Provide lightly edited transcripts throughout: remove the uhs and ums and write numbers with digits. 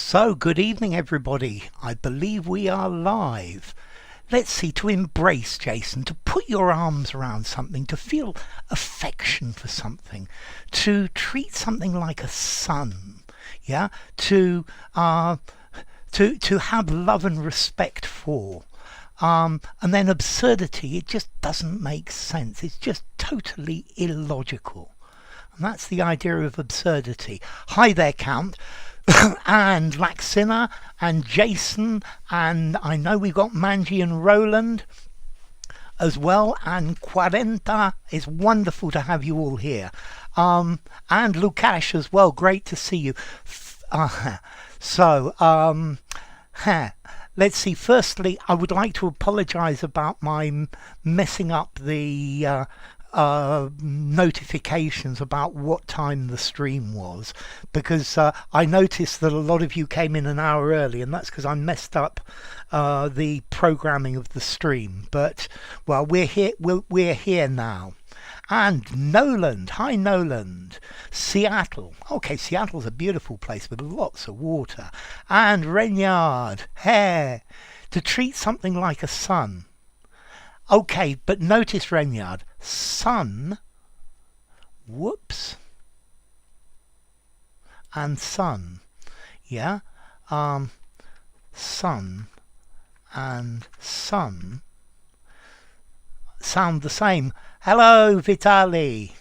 So, good evening everybody. I believe we are live. Let's see, to embrace, Jason, to put your arms around something, to feel affection for something, to treat something like a son, yeah, to have love and respect for. And then absurdity, it just doesn't make sense. It's just totally illogical. And that's the idea of absurdity. Hi there, Count. And Laxina and Jason, and I know we've got Manji and Roland as well, and Quarenta. It's wonderful to have you all here. And Lukash as well, great to see you. Let's see, firstly I would like to apologise about my messing up the notifications about what time the stream was, because I noticed that a lot of you came in an hour early, and that's because I messed up the programming of the stream. But well, we're here now. And Noland, hi Noland. Seattle, okay, Seattle's a beautiful place with lots of water. And Renyard, hey, to treat something like a son. Okay, but notice, Renyard, son, whoops, and son, yeah, son and son sound the same. Hello, Vitali.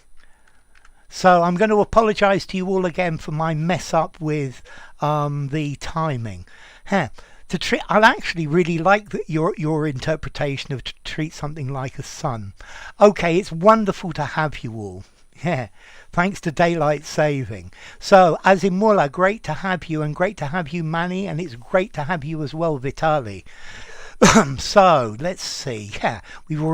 So I'm going to apologise to you all again for my mess up with the timing. I actually really like your interpretation of to treat something like a son. Okay, it's wonderful to have you all. Yeah, thanks to daylight saving. So, Azimula, great to have you, and great to have you, Manny, and it's great to have you as well, Vitali. So, let's see. Yeah, we're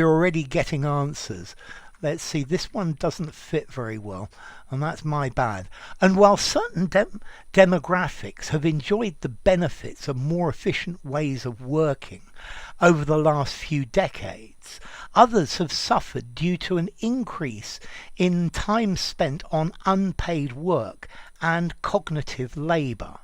already getting answers. Let's see, this one doesn't fit very well, and that's my bad. And while certain demographics have enjoyed the benefits of more efficient ways of working over the last few decades, others have suffered due to an increase in time spent on unpaid work and cognitive labour.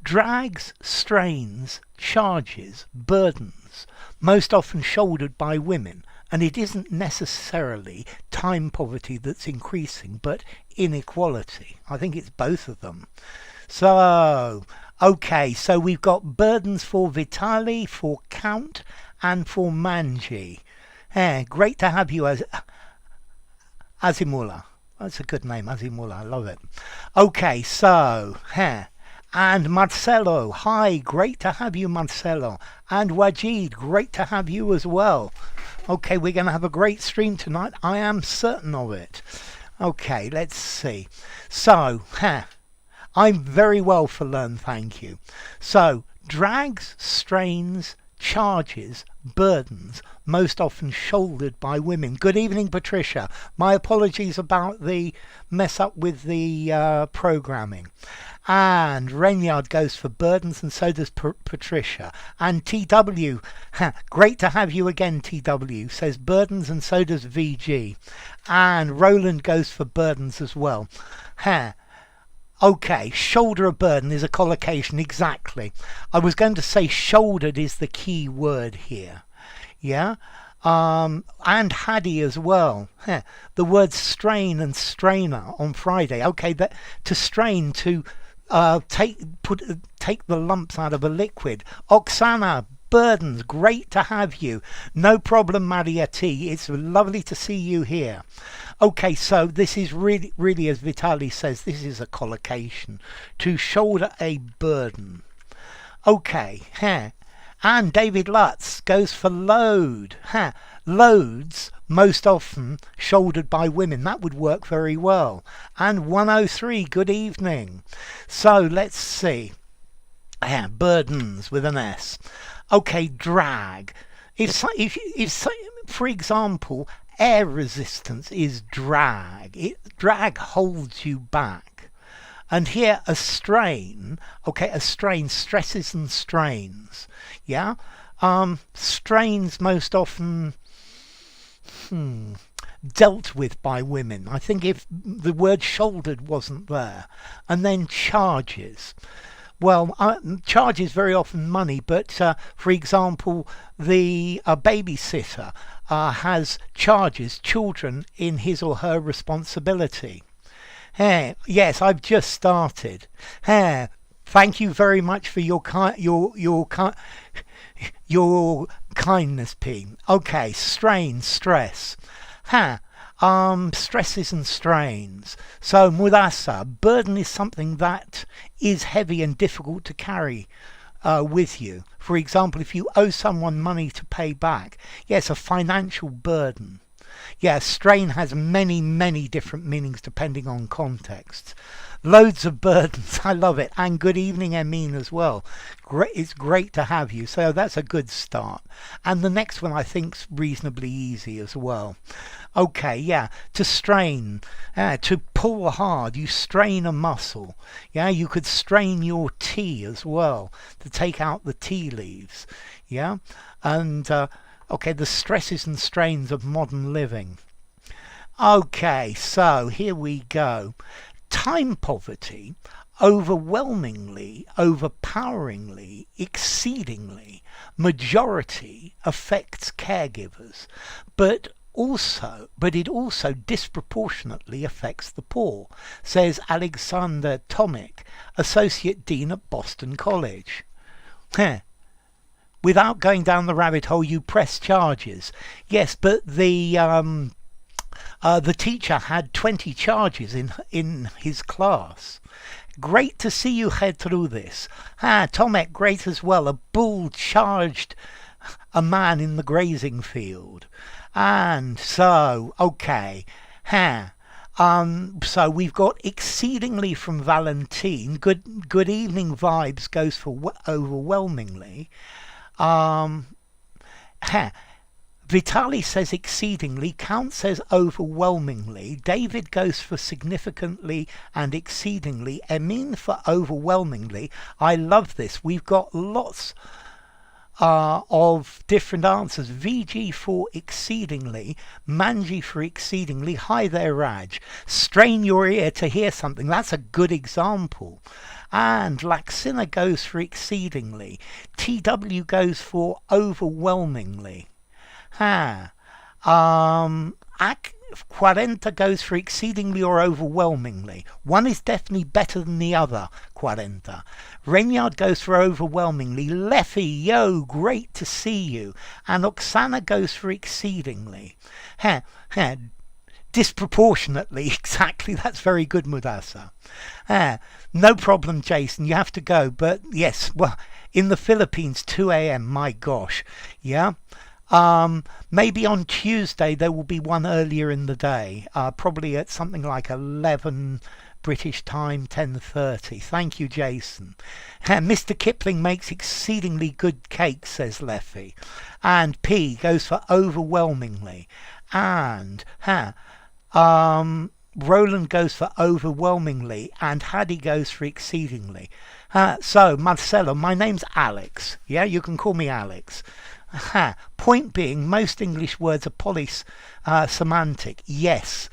Drags, strains, charges, burdens, most often shouldered by women. And it isn't necessarily time poverty that's increasing, but inequality. I think it's both of them. So, okay, so we've got burdens for Vitali, for Count, and for Manji. Great to have you, Azimula. That's a good name, Azimula. I love it. Okay, so, and Marcelo, hi, great to have you, Marcelo. And Wajid, great to have you as well. Okay, we're going to have a great stream tonight. I am certain of it. Okay, let's see. So, I'm very well for learn, thank you. So, drags, strains, charges, burdens, most often shouldered by women. Good evening, Patricia. My apologies about the mess up with the programming. And Renyard goes for burdens, and so does Patricia. And TW, great to have you again, TW, says burdens, and so does VG. And Roland goes for burdens as well. Okay, shoulder a burden is a collocation, exactly. I was going to say shouldered is the key word here. Yeah? And Haddy as well. The words strain and strainer on Friday. Okay, that to strain, to take the lumps out of a liquid. Oksana, burdens, great to have you. No problem, Maria T. It's lovely to see you here. Okay, so this is really, as Vitali says, this is a collocation. To shoulder a burden. Okay, and David Lutz goes for load. Loads, most often shouldered by women. That would work very well. And 103, good evening. So let's see. Burdens with an S. Okay, drag. If for example, air resistance is drag. Drag holds you back. And here a strain, okay, a strain, stresses and strains. Yeah? Strains most often dealt with by women. I think if the word shouldered wasn't there. And then charges. Well, charges very often money, but for example, the babysitter has charges, children in his or her responsibility. Yes, I've just started. Thank you very much for your kindness, P. Okay, strain, stress. Stresses and strains. So mudasa, burden is something that is heavy and difficult to carry with you. For example, if you owe someone money to pay back, yes, a financial burden. Yeah, strain has many, many different meanings depending on context. Loads of burdens. I love it. And good evening, Emin, as well. Great, it's great to have you. So that's a good start. And the next one I think's reasonably easy as well. Okay, yeah, to strain, to pull hard, you strain a muscle. Yeah, you could strain your tea as well to take out the tea leaves. Yeah, and okay, the stresses and strains of modern living. Okay, so here we go. Time poverty, overwhelmingly, overpoweringly, exceedingly, majority affects caregivers, but it also disproportionately affects the poor, says Aleksander Tomic, Associate Dean at Boston College. Without going down the rabbit hole, you press charges. Yes, but the teacher had 20 charges in his class. Great to see you head through this. Tomek, great as well. A bull charged a man in the grazing field. And so, okay. So we've got exceedingly from Valentine. Good evening vibes goes for overwhelmingly. Vitali says exceedingly, Count says overwhelmingly, David goes for significantly and exceedingly, Emin for overwhelmingly. I love this. We've got lots of different answers. VG for exceedingly, Manji for exceedingly. Hi there, Raj. Strain your ear to hear something. That's a good example. And Laxina goes for exceedingly. TW goes for overwhelmingly. 40 goes for exceedingly or overwhelmingly. One is definitely better than the other, 40. Renyard goes for overwhelmingly. Leffy, yo, great to see you. And Oksana goes for exceedingly. Disproportionately, exactly, that's very good, Mudasa. No problem, Jason, you have to go. But yes, well, in the Philippines, 2 a.m, my gosh. Yeah. Maybe on Tuesday there will be one earlier in the day, probably at something like 11 British time, 10:30. Thank you, Jason. Mr. Kipling makes exceedingly good cake, says Leffy. And P goes for overwhelmingly. And Roland goes for overwhelmingly, and Hadi goes for exceedingly. So, Marcelo, my name's Alex. Yeah, you can call me Alex. Point being, most English words are polysemantic. Yes,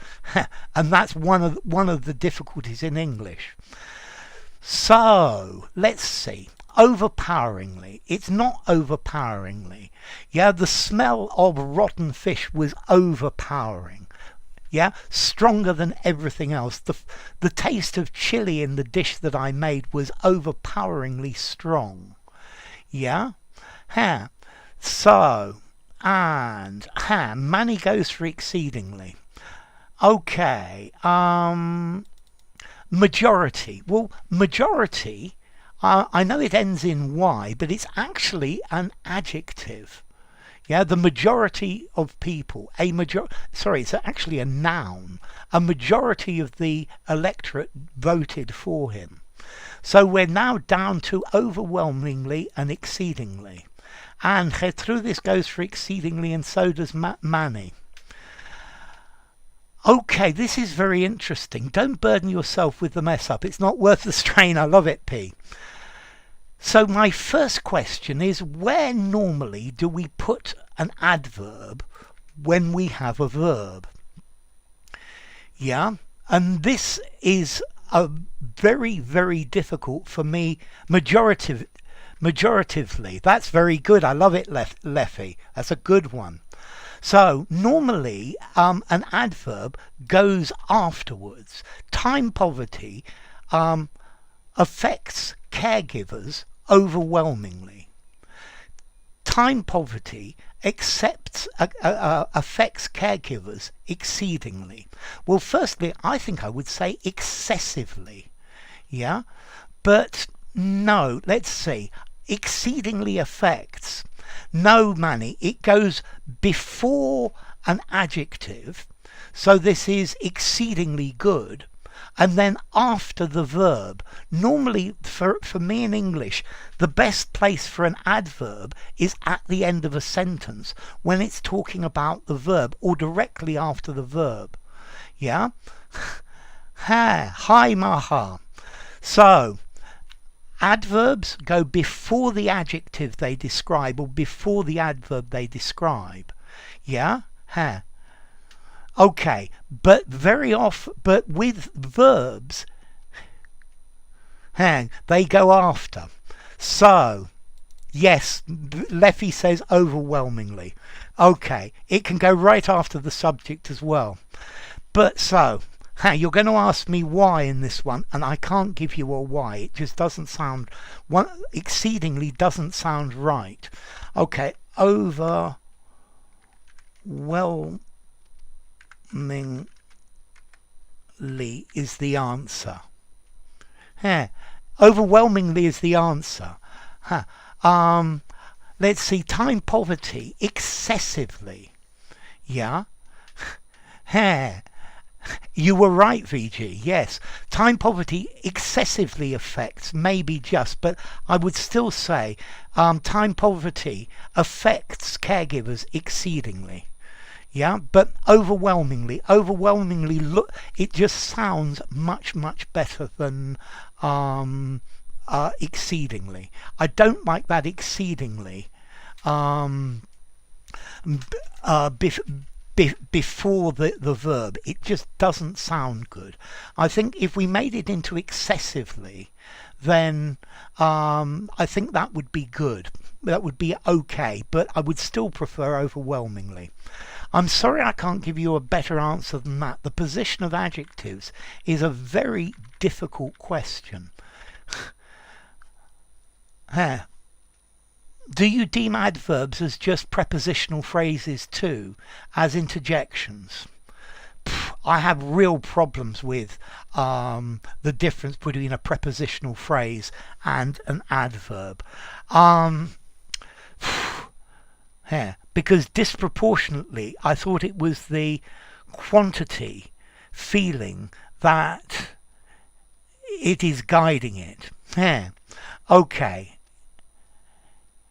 and that's one of the difficulties in English. So let's see. Overpoweringly. It's not overpoweringly. Yeah, the smell of rotten fish was overpowering. Yeah, stronger than everything else. The taste of chili in the dish that I made was overpoweringly strong. Yeah. So, and Manny goes for exceedingly. Okay, majority. Well, majority, I know it ends in Y, but it's actually an adjective. Yeah, the majority of people, it's actually a noun. A majority of the electorate voted for him. So we're now down to overwhelmingly and exceedingly. And Gertrudis goes for exceedingly, and so does Manny. Okay, this is very interesting. Don't burden yourself with the mess up. It's not worth the strain. I love it, P. So my first question is, where normally do we put an adverb when we have a verb? Yeah, and this is a very, very difficult for me, majoritively. That's very good. I love it, Leffy. That's a good one. So normally an adverb goes afterwards. Time poverty affects caregivers overwhelmingly. Time poverty affects caregivers exceedingly. Well, firstly, I think I would say excessively. Yeah, but no, let's see. Exceedingly affects. No, Manny, it goes before an adjective. So this is exceedingly good. And then after the verb. Normally, for me in English, the best place for an adverb is at the end of a sentence when it's talking about the verb or directly after the verb. Yeah? Hi, Maha. So, adverbs go before the adjective they describe or before the adverb they describe. Yeah? Okay, but but with verbs, they go after. So, yes, Leffy says overwhelmingly. Okay, it can go right after the subject as well. But so, you're going to ask me why in this one, and I can't give you a why. It just doesn't sound, exceedingly doesn't sound right. Okay, overwhelmingly is the answer. Overwhelmingly is the answer. Let's see, time poverty excessively. Yeah. You were right, VG. Yes, time poverty excessively affects, maybe just, but I would still say time poverty affects caregivers exceedingly. Yeah, but overwhelmingly, look, it just sounds much, much better than exceedingly. I don't like that exceedingly before the verb. It just doesn't sound good. I think if we made it into excessively, then I think that would be good. That would be okay, but I would still prefer overwhelmingly. I'm sorry I can't give you a better answer than that. The position of adjectives is a very difficult question. Do you deem adverbs as just prepositional phrases too, as interjections? I have real problems with the difference between a prepositional phrase and an adverb. Because disproportionately, I thought it was the quantity feeling that it is guiding it. Okay.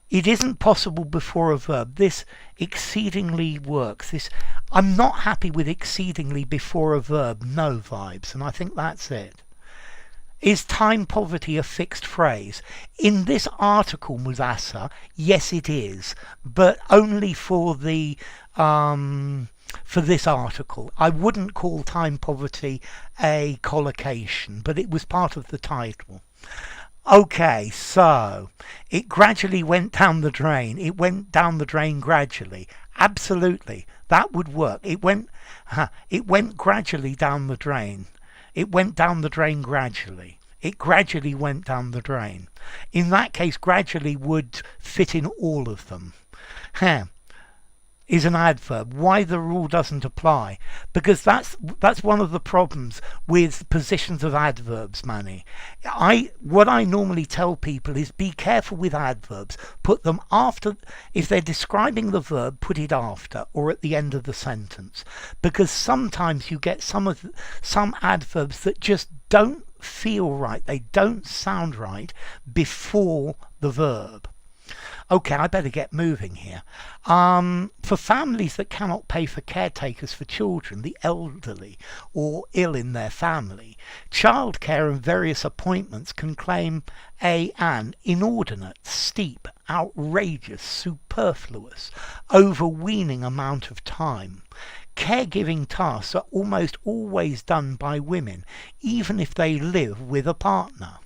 It isn't possible before a verb. This exceedingly works. I'm not happy with exceedingly before a verb. No vibes, and I think that's it. Is time poverty a fixed phrase? In this article, Muzasa, yes it is, but only for the for this article. I wouldn't call time poverty a collocation, but it was part of the title. Okay, so it gradually went down the drain. It went down the drain gradually. Absolutely, that would work. It went gradually down the drain. It went down the drain gradually. It gradually went down the drain. In that case, gradually would fit in all of them. Is an adverb. Why the rule doesn't apply? Because that's one of the problems with positions of adverbs, Manny. What I normally tell people is be careful with adverbs. Put them after. If they're describing the verb, put it after or at the end of the sentence. Because sometimes you get some adverbs that just don't feel right. They don't sound right before the verb. Okay, I better get moving here. For families that cannot pay for caretakers for children, the elderly, or ill in their family, childcare and various appointments can claim an inordinate, steep, outrageous, superfluous, overweening amount of time. caregiving tasks are almost always done by women, even if they live with a partner.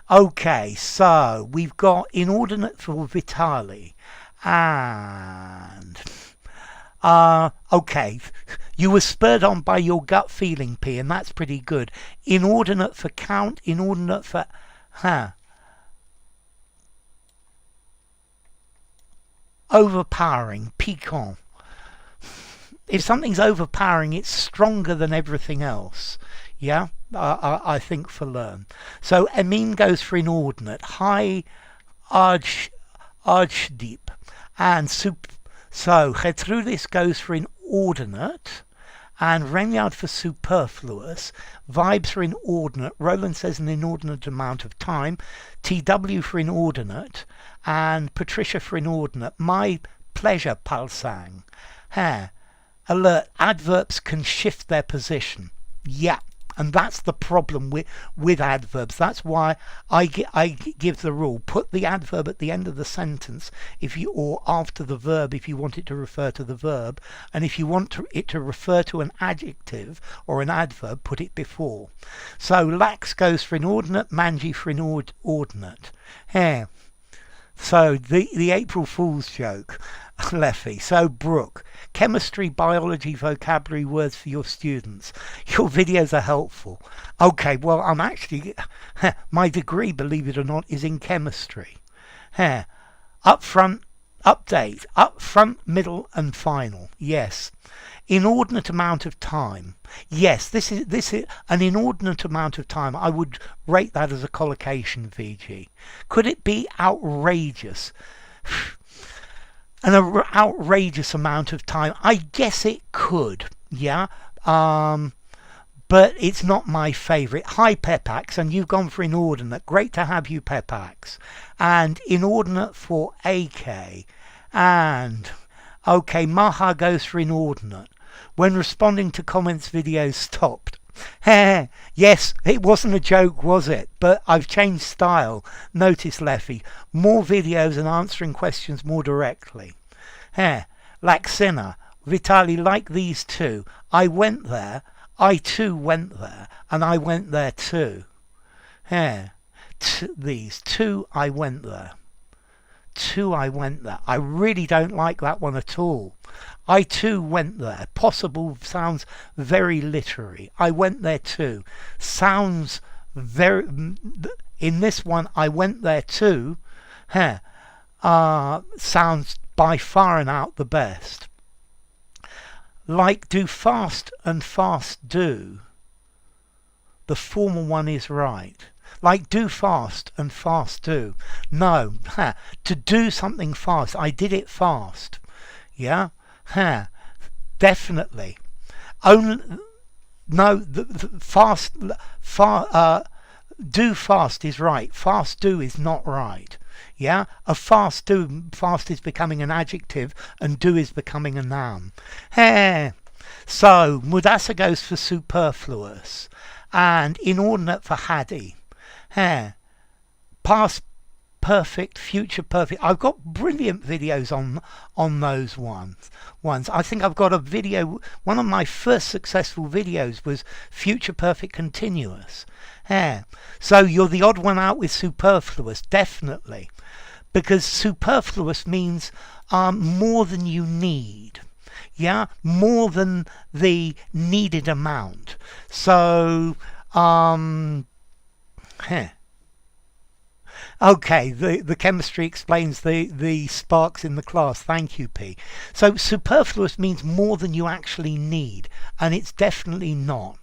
Okay, so we've got inordinate for Vitali, and okay, you were spurred on by your gut feeling, P, and that's pretty good. Inordinate for count, inordinate for overpowering, piquant. If something's overpowering, it's stronger than everything else. Yeah, I think for learn. So Emin goes for inordinate, high, archdeep, and so Gertrudis goes for inordinate, and Renyard for superfluous, Vibes for inordinate, Roland says an inordinate amount of time, TW for inordinate, and Patricia for inordinate. My pleasure, Palsang. Alert, adverbs can shift their position. Yeah, and that's the problem with adverbs. That's why I give the rule: put the adverb at the end of the sentence or after the verb if you want it to refer to the verb, and if you want it to refer to an adjective or an adverb, put it before. So Lax goes for inordinate, Manji for inordinate. So the April Fool's joke, Leffy. So Brooke, chemistry, biology, vocabulary, words for your students. Your videos are helpful. Okay, well, I'm actually, my degree, believe it or not, is in chemistry. Upfront, update, upfront, middle and final. Yes. Inordinate amount of time. Yes, this is an inordinate amount of time. I would rate that as a collocation, VG. Could it be outrageous? An outrageous amount of time. I guess it could, yeah. But it's not my favourite. Hi, Pepax, and you've gone for inordinate. Great to have you, Pepax. And inordinate for AK. And okay, Maha goes for inordinate. When responding to comments, videos stopped. Yes, it wasn't a joke, was it? But I've changed style. Notice, Leffy. More videos and answering questions more directly. Laxina. Vitali, like these two. I went there. I too went there. And I went there too. These two, I went there. Two, I went there. I really don't like that one at all. I too went there. Possible sounds very literary. I went there too. Sounds very... In this one, I went there too. Sounds by far and out the best. Like do fast and fast do. The former one is right. Like do fast and fast do. No, to do something fast. I did it fast. Yeah, definitely. Only no, do fast is right. Fast do is not right. Yeah, a fast is becoming an adjective and do is becoming a noun. So Mudasa goes for superfluous and inordinate for Hadi. Past perfect, future perfect. I've got brilliant videos on those ones. I think I've got a video. One of my first successful videos was future perfect continuous. So you're the odd one out with superfluous, definitely, because superfluous means more than you need. Yeah, more than the needed amount. So okay, the chemistry explains the sparks in the class. Thank you, P. So superfluous means more than you actually need, and it's definitely not.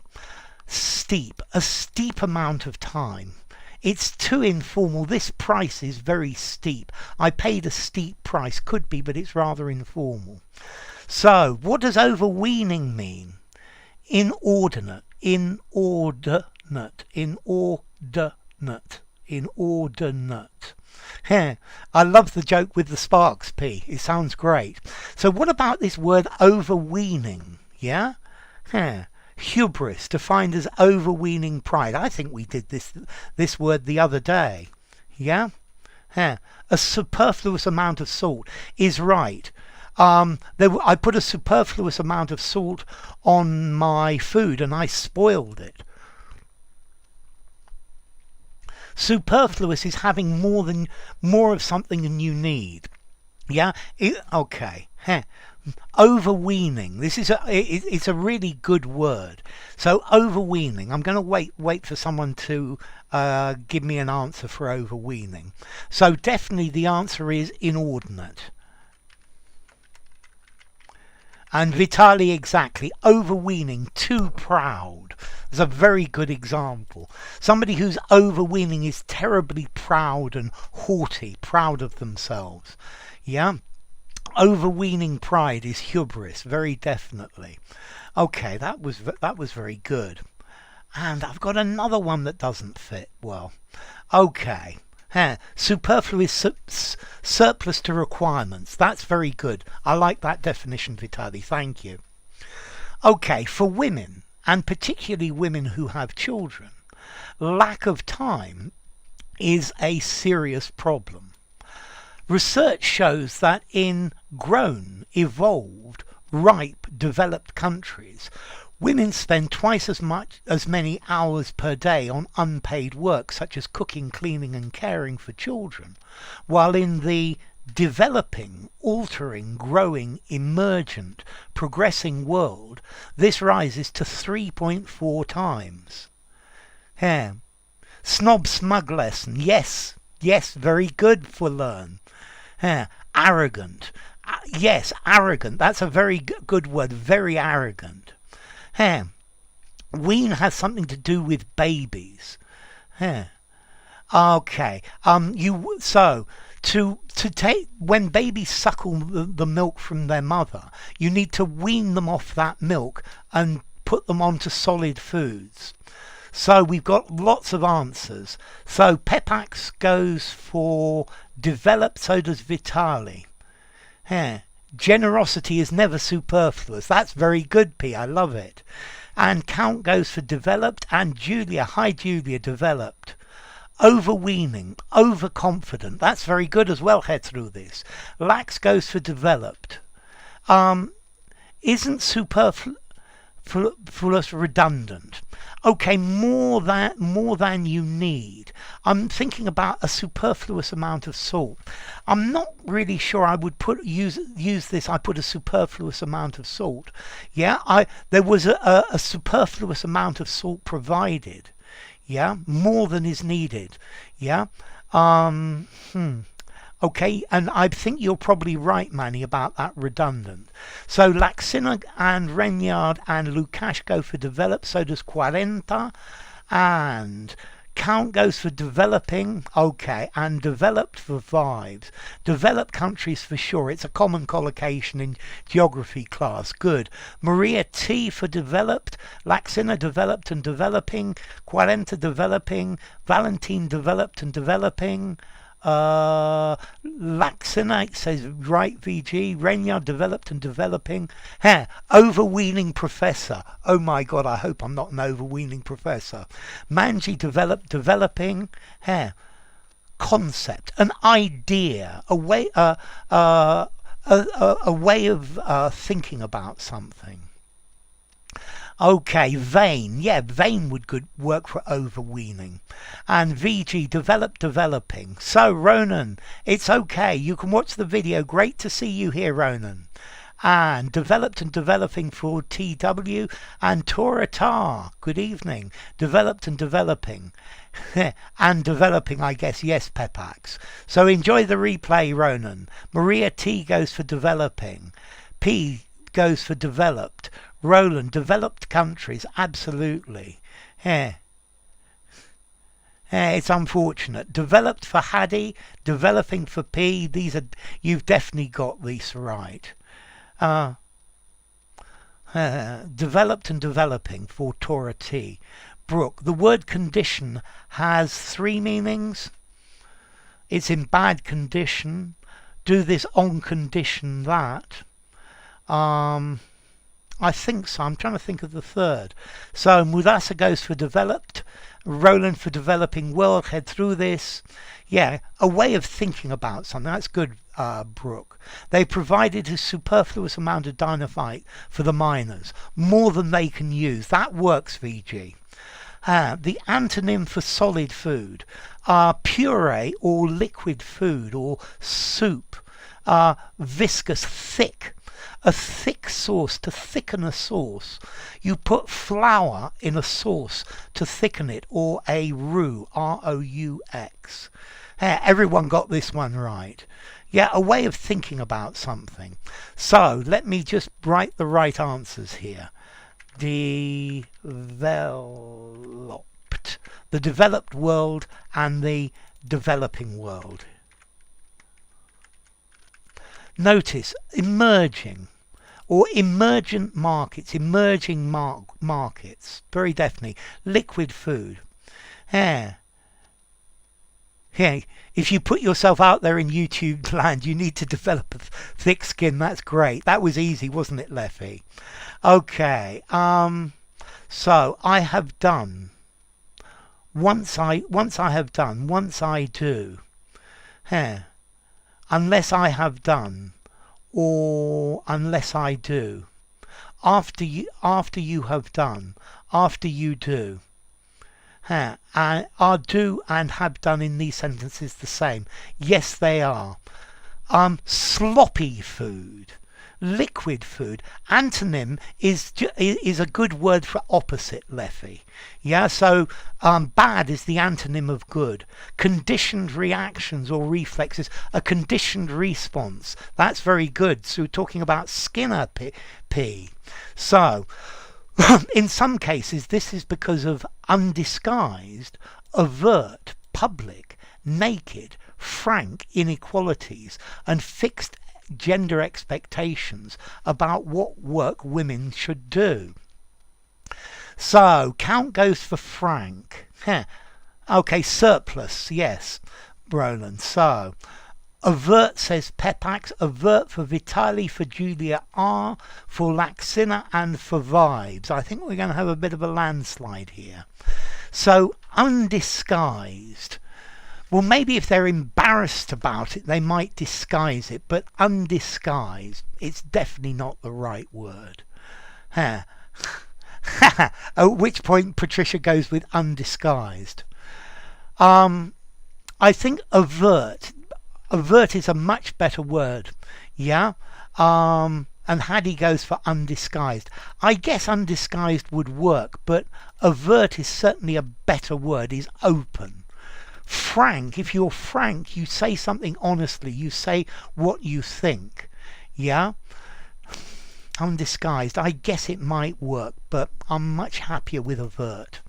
Steep, a steep amount of time. It's too informal. This price is very steep. I paid a steep price. Could be, but it's rather informal. So what does overweening mean? Inordinate, inordinate, inordinate, inordinate. I love the joke with the sparks, P. It sounds great. So what about this word overweening? Yeah? Hubris, defined as overweening pride. I think we did this word the other day. Yeah? A superfluous amount of salt is right. I put a superfluous amount of salt on my food and I spoiled it. Superfluous is having more of something than you need. Yeah. Okay. Overweening. It's a really good word. So overweening. I'm going to wait for someone to give me an answer for overweening. So definitely the answer is inordinate. And Vitali, exactly. Overweening, too proud. It's a very good example. Somebody who's overweening is terribly proud and haughty, proud of themselves. Yeah? Overweening pride is hubris, very definitely. Okay, that was very good. And I've got another one that doesn't fit well. Okay. Superfluous, surplus to requirements. That's very good. I like that definition, Vitali. Thank you. Okay, for women, and particularly women who have children, lack of time is a serious problem. Research shows that in grown, evolved, ripe, developed countries, women spend twice as many hours per day on unpaid work, such as cooking, cleaning and caring for children, while in the developing, altering, growing, emergent, progressing world, this rises to 3.4 times. Snob smug lesson. Yes, very good for learn. Arrogant. Yes, arrogant. That's a very good word. Very arrogant. Wean has something to do with babies. Okay. To take, when babies suckle the milk from their mother, you need to wean them off that milk and put them onto solid foods. So we've got lots of answers. So Pepax goes for developed, so does Vitali. Generosity is never superfluous. That's very good, P. I love it. And Count goes for developed, and Julia, hi Julia, developed. Overweening, overconfident. That's very good as well, head through this. Lax goes for developed. Isn't superfluous redundant? Okay, more than you need. I'm thinking about a superfluous amount of salt. I'm not really sure I would use this. I put a superfluous amount of salt. Yeah, there was a superfluous amount of salt provided. Yeah, more than is needed. Yeah. Okay, and I think you're probably right, Manny, about that redundant. So Laxina and Renyard and Lukash go for develop, so does Quarenta. And Count goes for developing, okay, and developed for vibes. Developed countries for sure. It's a common collocation in geography class. Good. Maria T for developed. Laxina developed and developing. Quarenta developing. Valentine developed and developing. Laxinate says right VG. Renya developed and developing. Overweening professor. Oh my god, I hope I'm not an overweening professor. Manji developed, developing. Concept, an idea, a way of thinking about something. Okay, vain. Yeah, vain would work for overweening. And VG, developing. So, Ronan, it's okay. You can watch the video. Great to see you here, Ronan. And developed and developing for TW. And Toratar, good evening. Developed and developing. And developing, I guess. Yes, Pepax. So enjoy the replay, Ronan. Maria T goes for developing. P goes for developed. Roland, developed countries, absolutely. It's unfortunate. Developed for Hadi, developing for P. You've definitely got these right. Developed and developing for Tora T. Brooke, the word condition has 3 meanings. It's in bad condition. Do this on condition that. I think so. I'm trying to think of the third. So Mudasa goes for developed. Roland for developing world. Head through this. Yeah, a way of thinking about something. That's good, Brooke. They provided a superfluous amount of dynamite for the miners, more than they can use. That works, VG. The antonym for solid food are puree or liquid food or soup. Viscous, thick. A thick sauce, to thicken a sauce. You put flour in a sauce to thicken it, or a roux, R-O-U-X. Everyone got this one right. Yeah, a way of thinking about something. So let me just write the right answers here. Developed. The developed world and the developing world. Notice emerging or emergent markets, emerging markets, very definitely. Liquid food. Yeah. If you put yourself out there in YouTube land, you need to develop a thick skin. That's great. That was easy, wasn't it, Leffy? Okay. So I have done. Once I have done. Once I do. Unless I have done, or unless I do. After you have done. After you do. Are do and have done in these sentences the same? Yes, they are. Sloppy food, liquid food. Antonym is a good word for opposite, Leffy. Yeah, so bad is the antonym of good. Conditioned reactions or reflexes, a conditioned response. That's very good. So we're talking about Skinner P. So in some cases, this is because of undisguised, overt, public, naked, frank inequalities and fixed gender expectations about what work women should do. So, count goes for frank. Okay, surplus, yes, Roland. So, avert says Pepax, avert for Vitali, for Julia R, for Laxina and for Vibes. I think we're going to have a bit of a landslide here. So, undisguised. Well, maybe if they're embarrassed about it, they might disguise it, but undisguised, it's definitely not the right word. At which point Patricia goes with undisguised. I think avert is a much better word. Yeah. And Hattie goes for undisguised. I guess undisguised would work, but avert is certainly a better word, is open. Frank, if you're frank, you say something honestly, you say what you think. Yeah? Undisguised, I guess it might work, but I'm much happier with avert.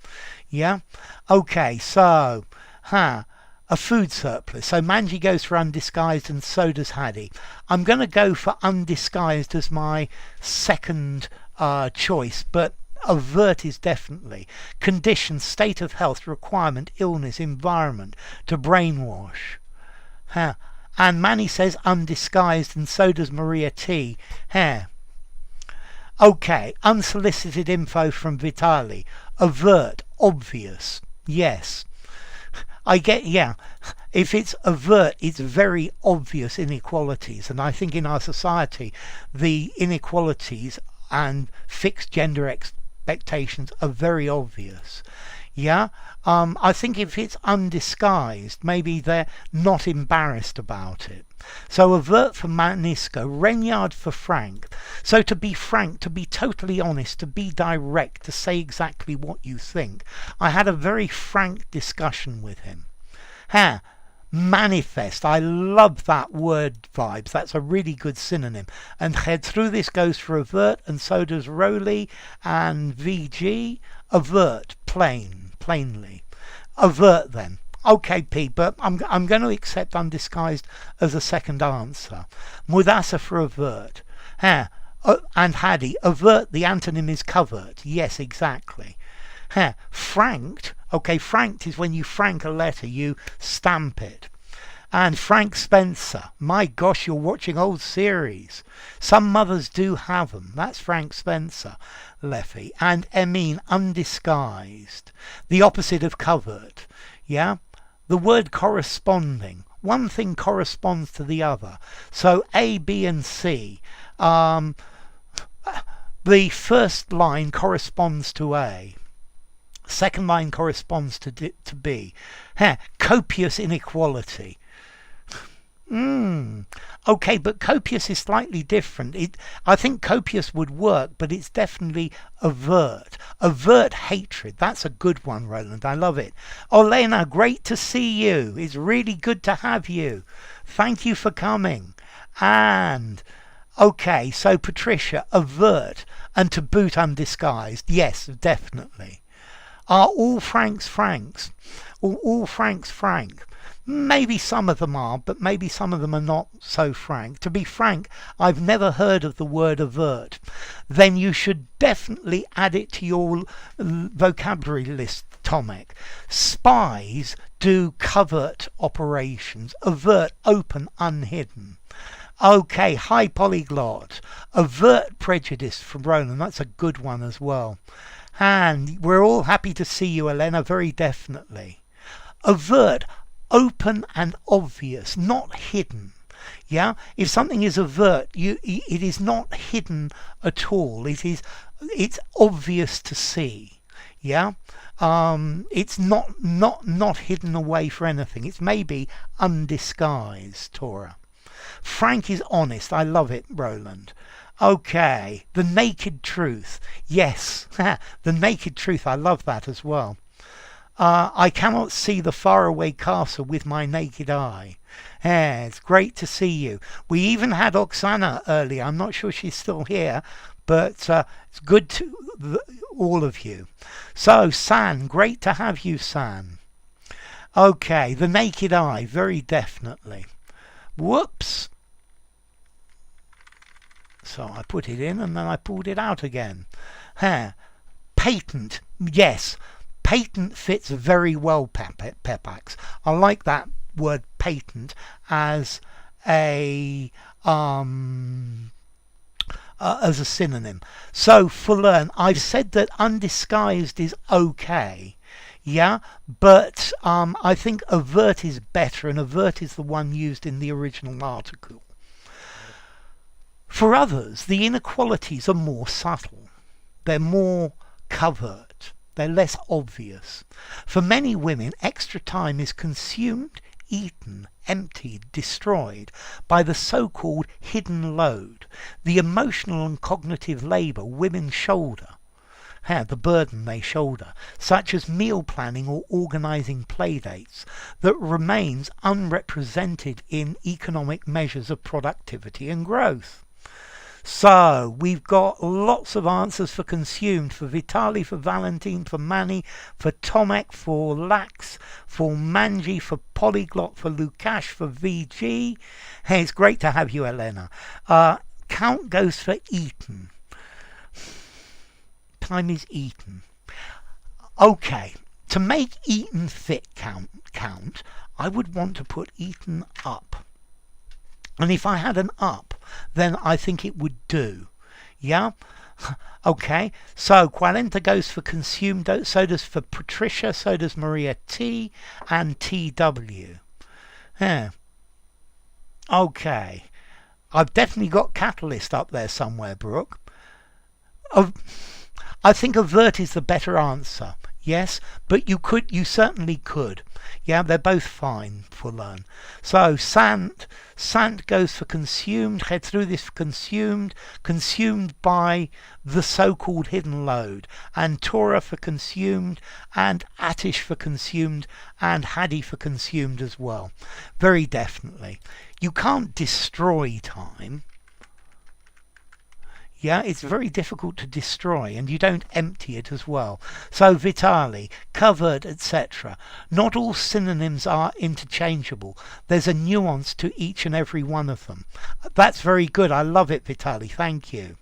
Yeah? Okay, so, a food surplus. So Manji goes for undisguised and so does Hattie. I'm going to go for undisguised as my second choice, but avert is definitely. Condition, state of health, requirement, illness, environment, to brainwash. And Manny says undisguised and so does Maria T. Okay, unsolicited info from Vitali. Avert, obvious. Yes. I get, yeah. If it's avert, it's very obvious inequalities. And I think in our society, the inequalities and fixed gender expectations are very obvious. Yeah, I think if it's undisguised, maybe they're not embarrassed about it. So avert for Manisco, Renyard for Frank. So to be frank, to be totally honest, to be direct, to say exactly what you think. I had a very frank discussion with him. Manifest, I love that word, Vibes. That's a really good synonym. And head through this goes for avert, and so does Rowley and VG. Avert, plainly. Avert then. Okay, Pete, but I'm going to accept undisguised as a second answer. Mudasa for avert. And Hattie, avert, the antonym is covert. Yes, exactly. Franked. Okay, franked is when you frank a letter, you stamp it. And Frank Spencer. My gosh, you're watching old series. Some mothers do have them. That's Frank Spencer, Leffy. And Emine, undisguised. The opposite of covert. Yeah? The word corresponding. one thing corresponds to the other. So A, B and C, the first line corresponds to A. Second line corresponds to B. Copious inequality. Okay, but copious is slightly different. I think copious would work, but it's definitely avert. Avert hatred. That's a good one, Roland. I love it. Olena, great to see you. It's really good to have you. Thank you for coming. And, okay, so Patricia, avert, and to boot undisguised. Yes, definitely. Are all Franks Franks? All Franks frank? Maybe some of them are, but maybe some of them are not so frank. To be frank, I've never heard of the word avert. Then you should definitely add it to your vocabulary list, Tomic. Spies do covert operations. Avert, open, unhidden. Okay, hi polyglot. Avert prejudice from Roland. That's a good one as well. And we're all happy to see you, Elena, very definitely. Avert, open and obvious, not hidden. Yeah, if something is avert, it is not hidden at all. It's obvious to see. Yeah, it's not hidden away for anything. It's maybe undisguised. Tora. Frank is honest. I love it, Roland. Okay, the naked truth. Yes, the naked truth. I love that as well. I cannot see the faraway castle with my naked eye. Yeah, it's great to see you. We even had Oksana earlier. I'm not sure she's still here, but it's good to all of you. So, San, great to have you, San. Okay, the naked eye, very definitely. Whoops. So I put it in and then I pulled it out again. Patent, yes. Patent fits very well, Pepax. I like that word patent as a synonym. So for learn, I've said that undisguised is okay. Yeah, but I think avert is better, and avert is the one used in the original article. For others, the inequalities are more subtle. They're more covert. They're less obvious. For many women, extra time is consumed, eaten, emptied, destroyed by the so-called hidden load, the emotional and cognitive labour women shoulder, the burden they shoulder, such as meal planning or organising playdates, that remains unrepresented in economic measures of productivity and growth. So, we've got lots of answers for consumed, for Vitali, for Valentine, for Manny, for Tomek, for Lax, for Manji, for Polyglot, for Lukash, for VG. Hey, it's great to have you, Elena. Count goes for eaten. Time is eaten. Okay, to make eaten fit count, I would want to put eaten up. And if I had an up, then I think it would do. Yeah? Okay, so Qualenta goes for consumed, so does for Patricia, so does Maria T and TW. Yeah. Okay. I've definitely got Catalyst up there somewhere, Brooke. I think avert is the better answer. Yes, but you certainly could. Yeah, they're both fine for learn. So Sant goes for consumed, head through this for consumed by the so-called hidden load, and Torah for consumed, and Atish for consumed, and Hadi for consumed as well. Very definitely. You can't destroy time. Yeah, it's very difficult to destroy, and you don't empty it as well. So Vitali, covered, etc. Not all synonyms are interchangeable. There's a nuance to each and every one of them. That's very good. I love it, Vitali. Thank you.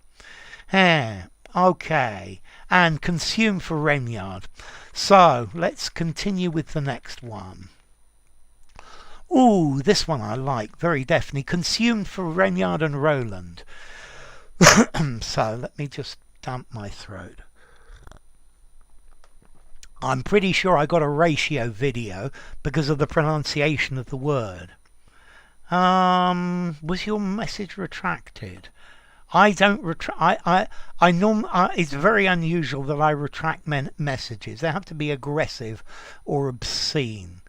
Okay. And consume for Renyard. So let's continue with the next one. Ooh, this one I like. Very definitely. Consumed for Renyard and Roland. So let me just damp my throat. I'm pretty sure I got a ratio video because of the pronunciation of the word. Was your message retracted? I don't retract. It's very unusual that I retract messages. They have to be aggressive or obscene.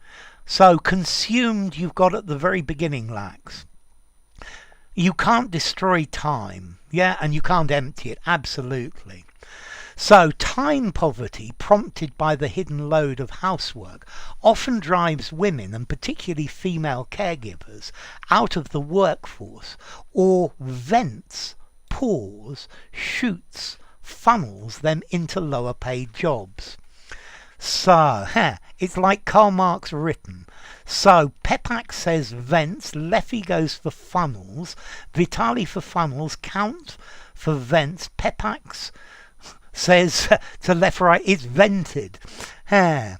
So consumed, you've got at the very beginning, Lax. You can't destroy time, yeah, and you can't empty it. Absolutely. So time poverty, prompted by the hidden load of housework, often drives women, and particularly female caregivers, out of the workforce, or vents, pours, shoots, funnels them into lower paid jobs. So, it's like Karl Marx written. So, Pepak says vents, Leffy goes for funnels, Vitali for funnels, Count for vents, Pepak says to left right, it's vented. Okay,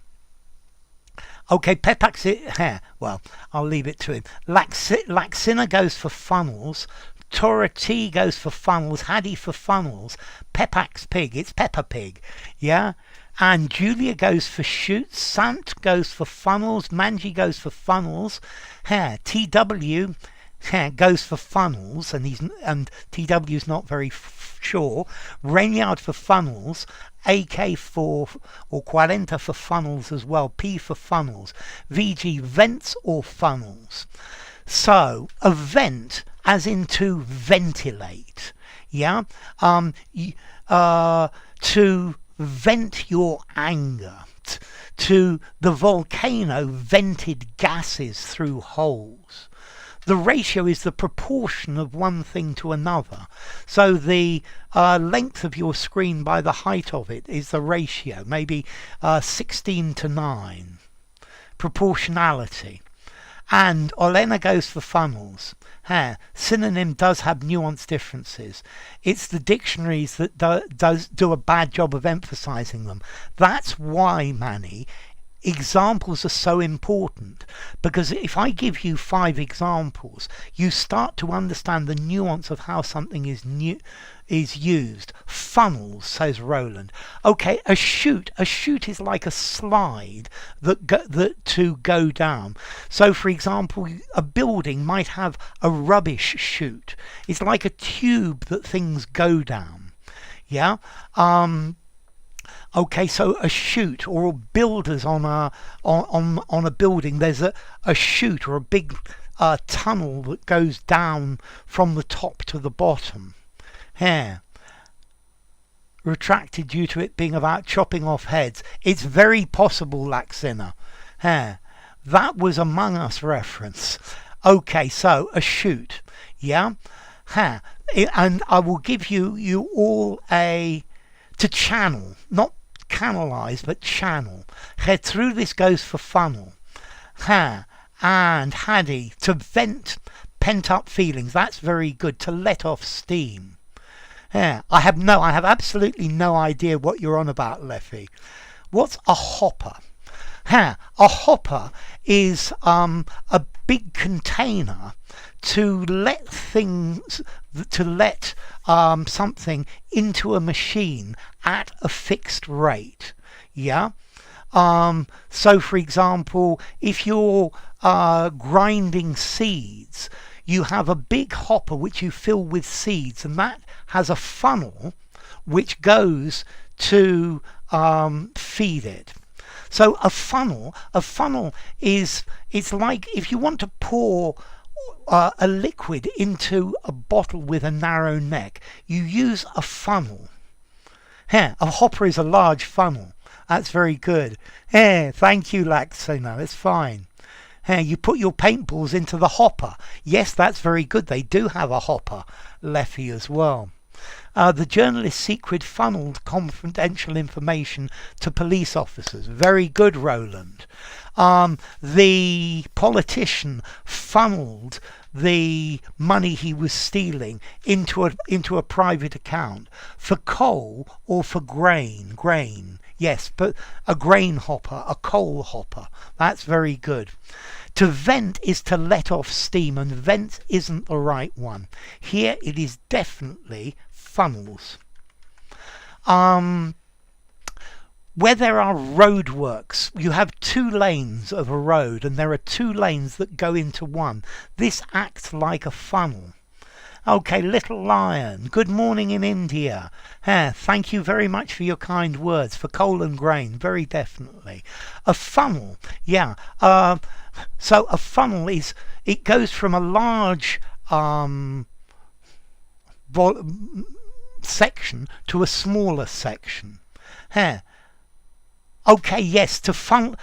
Pepak, well, I'll leave it to him. Laksina goes for funnels, Tora T goes for funnels, Hadi for funnels, Pepak's pig, it's Peppa Pig, yeah? And Julia goes for shoots, Sant goes for funnels, Manji goes for funnels, TW goes for funnels, and TW's not very sure, Rainyard for funnels, AK for, or 40 for funnels as well, P for funnels, VG vents or funnels. So, a vent, as in to ventilate, yeah? To vent your anger, to the volcano vented gases through holes. The ratio is the proportion of one thing to another. So the length of your screen by the height of it is the ratio, maybe 16 to 9. Proportionality. And Olena goes for funnels. Synonym does have nuanced differences. It's the dictionaries that do a bad job of emphasizing them. That's why, Manny, examples are so important, because if I give you 5 examples, you start to understand the nuance of how something is used. Funnels, says Roland. Okay, a chute is like a slide to go down. So for example, a building might have a rubbish chute. It's like a tube that things go down, yeah. Okay, so a chute, or builders on a building, there's a chute or a big tunnel that goes down from the top to the bottom. Retracted due to it being about chopping off heads. It's very possible, Laksina. That was Among Us reference. Okay, so a chute, yeah. And I will give you all to channel, not canalize, but channel. Through this goes for funnel. And Hadi, to vent pent up feelings. That's very good. To let off steam. I have absolutely no idea what you're on about, Leffy. What's a hopper? A hopper is a big container to let something into a machine at a fixed rate, yeah. So for example, if you're grinding seeds, you have a big hopper which you fill with seeds, and that has a funnel which goes to feed it. So a funnel is, it's like if you want to pour a liquid into a bottle with a narrow neck, you use a funnel. A hopper is a large funnel. That's very good. Thank you, Laksina. That's fine. You put your paintballs into the hopper. Yes, that's very good. They do have a hopper, Leffy, as well. The journalist secret funneled confidential information to police officers. Very good, Roland. The politician funneled the money he was stealing into a private account for coal or for grain. Yes, but a grain hopper, a coal hopper. That's very good. To vent is to let off steam, and vent isn't the right one. Here it is definitely funnels. Where there are roadworks, you have 2 lanes of a road and there are 2 lanes that go into one. This acts like a funnel. Okay, Little Lion, good morning in India. Thank you very much for your kind words. For coal and grain, very definitely. A funnel, yeah. So a funnel is, it goes from a large section to a smaller section. Okay, yes, the funnel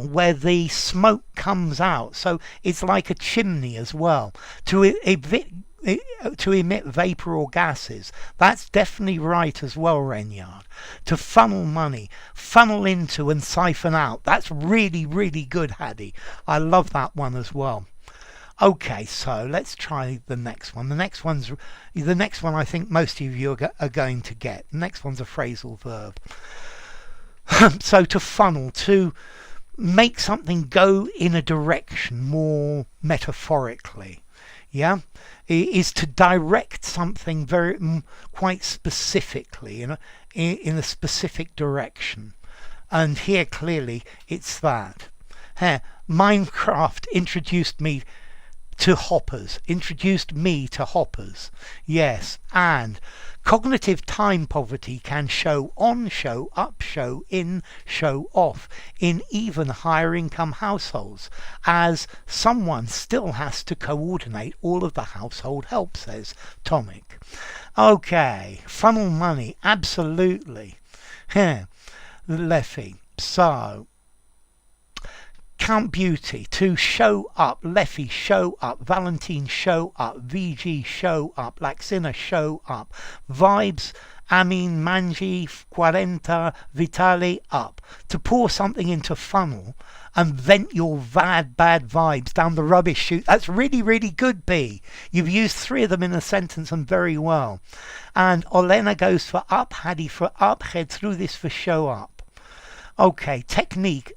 where the smoke comes out. So it's like a chimney as well. To emit vapour or gases. That's definitely right as well, Renyard. To funnel money, funnel into and siphon out. That's really, really good, Haddy. I love that one as well. Okay, so let's try the next one. The next one I think most of you are going to get. The next one's a phrasal verb. So to funnel, to make something go in a direction more metaphorically, yeah, is to direct something quite specifically in a specific direction. And here clearly it's that. Minecraft introduced me to hoppers, yes, and cognitive time poverty can show on, show up, show in, show off in even higher income households, as someone still has to coordinate all of the household help, says Tomic. Okay, funnel money, absolutely. Leffy, so Count Beauty, to show up, Leffy, show up, Valentine, show up, VG, show up, Laxina, show up, Vibes, Amin, Manji, 40, Vitali, up. To pour something into funnel and vent your bad vibes down the rubbish chute. That's really, really good, B. You've used 3 of them in a sentence and very well. And Olena goes for up, Hadi for up, head through this for show up. Okay, technique,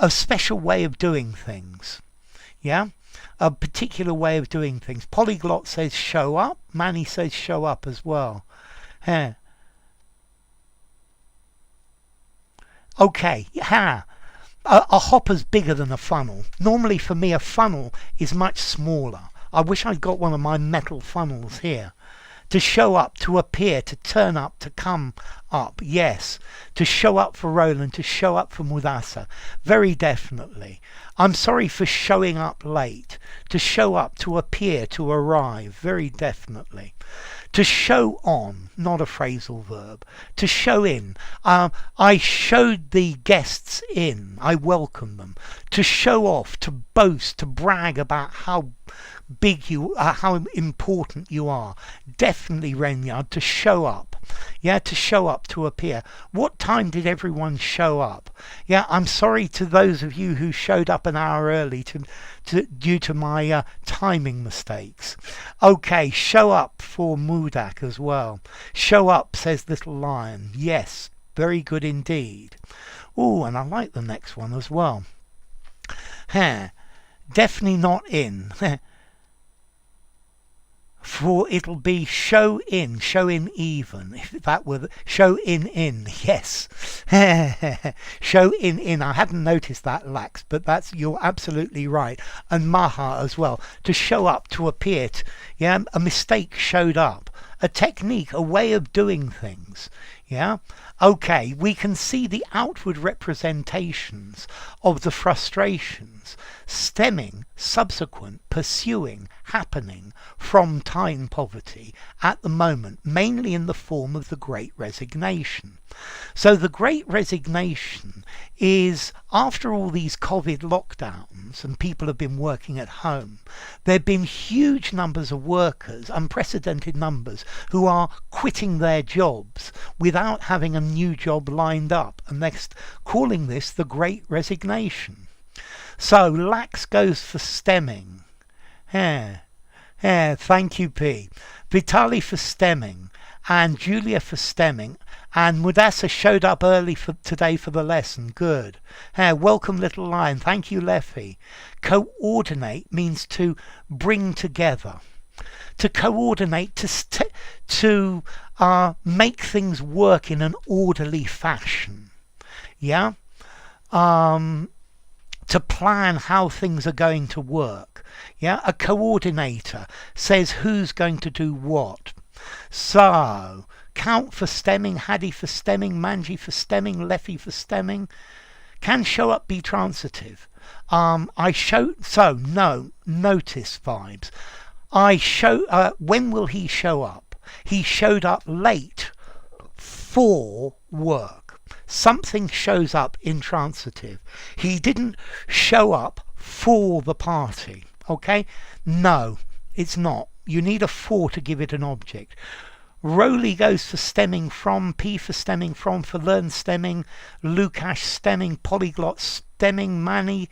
a special way of doing things, yeah, a particular way of doing things. Polyglot says show up, Manny says show up as well. Okay, a hopper's bigger than a funnel. Normally for me a funnel is much smaller. I wish I'd got one of my metal funnels here. To show up, to appear, to turn up, to come up, yes. To show up for Roland, to show up for Mudasa, very definitely. I'm sorry for showing up late. To show up, to appear, to arrive, very definitely. To show on, not a phrasal verb. To show in, I showed the guests in, I welcome them. To show off, to boast, to brag about how big you are, how important you are. Definitely, Renyard, to show up. Yeah, to show up, to appear. What time did everyone show up? Yeah, I'm sorry to those of you who showed up an hour early due to my timing mistakes. Okay, show up for Mudak as well. Show up, says Little Lion. Yes, very good indeed. Oh, and I like the next one as well. Definitely not in. For it'll be show in even, if that were show in, yes. Show in, I hadn't noticed that, Lax, but you're absolutely right. And Maha as well, to show up, to appear, yeah, a mistake showed up, a technique, a way of doing things, yeah. Okay, we can see the outward representations of the frustrations stemming, subsequent, pursuing, happening from time poverty at the moment, mainly in the form of the Great Resignation. So the Great Resignation is, after all these COVID lockdowns and people have been working at home, there have been huge numbers of workers, unprecedented numbers, who are quitting their jobs without having a new job lined up, and they're calling this the Great Resignation. So Lax goes for stemming. Thank you, P. Vitali for stemming, and Julia for stemming, and Mudasa showed up early today for the lesson. Good. Welcome, Little Lion. Thank you, Leffy. Coordinate means to bring together. to coordinate, to make things work in an orderly fashion. Yeah? To plan how things are going to work. Yeah? A coordinator says who's going to do what. So, count for stemming, Haddy for stemming, Manji for stemming, Leffy for stemming. Can show up be transitive? No, notice vibes. When will he show up? He showed up late for work. Something shows up intransitive. He didn't show up for the party. Okay? No, it's not. You need a for to give it an object. Rowley goes for stemming from, P for stemming from, for learn stemming, Lukash stemming, polyglot stemming, Manny,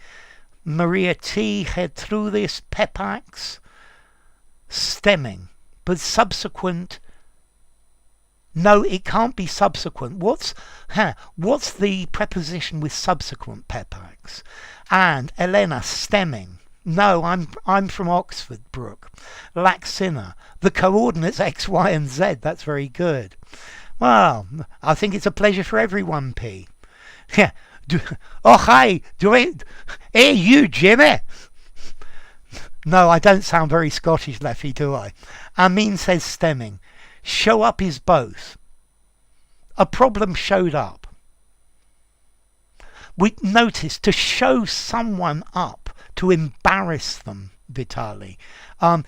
Maria T, head through this, Pepax, stemming. But subsequent, no, it can't be subsequent. What's the preposition with subsequent, Pepax? And Elena, stemming. No, I'm from Oxford, Brooke. Laxina. The coordinates X, Y, and Z. That's very good. Well, I think it's a pleasure for everyone, P. Yeah. Hey, hey, you, Jimmy. No, I don't sound very Scottish, Leffy, do I? Amin says stemming. Show up is both. A problem showed up. We notice to show someone up, to embarrass them, Vitali.